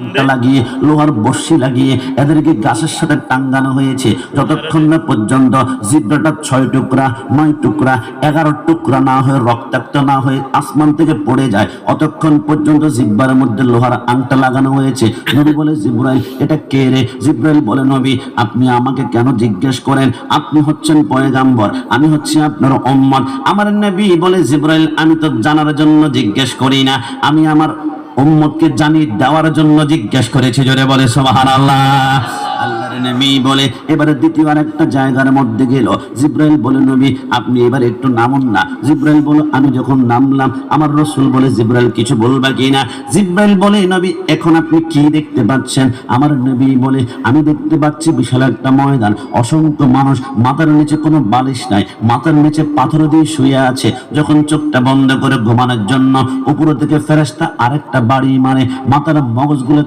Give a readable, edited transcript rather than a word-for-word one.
আংটা লাগিয়ে লোহার বর্ষি লাগিয়ে এদেরকে গাছের সাথে টাঙ্গানো হয়েছে, যতক্ষণ না পর্যন্ত জিব্রাটা 6 টুকরা 9 টুকরা 11 টুকরা না হয়ে রক্তাক্ত না হয়ে আসমান থেকে পড়ে যায়, অতক্ষণ পর্যন্ত জিব্বার মধ্যে লোহার আংটা লাগানো হয়েছে। নবী বলে, জিব্রাইল এটা কে রে? জিব্রাইল বলে, নবী আপনি আমাকে কেন জিজ্ঞেস করেন? আপনি হচ্ছেন পয়গাম্বর, আমি হচ্ছি আপনার উম্মত। আমার নবী বলে, জিব্রাইল আমি তো জানার জন্য জিজ্ঞেস করি না, আমি আমার উম্মতকে জানিয়ে দেওয়ার জন্য জিজ্ঞেস করেছি। জোরে বলে সুবহানাল্লাহ। আল্লাহর নবী বলে, এবারে দ্বিতীয় আরেকটা জায়গার মধ্যে গেল। জিব্রাইল বলে, নবী আপনি এবার একটু নামুন না। জিব্রাইল বলে, আমি যখন নামলাম আমার রাসূল বলে, জিব্রাইল কিছু বলবা কিনা? জিব্রাইল বলে, নবী এখন আপনি কি দেখতে পাচ্ছেন? আমার নবী বলে, আমি দেখতে পাচ্ছি বিশাল একটা ময়দান, অসংখ্য মানুষ, মাথার নিচে কোনো বালিশ নাই, মাথার নিচে পাথর দিয়ে শুয়ে আছে। যখন চোখটা বন্ধ করে ঘুমানোর জন্য উপর থেকে ফেরেশতা আরেকটা বাড়ি মারে, মাথার মগজগুলো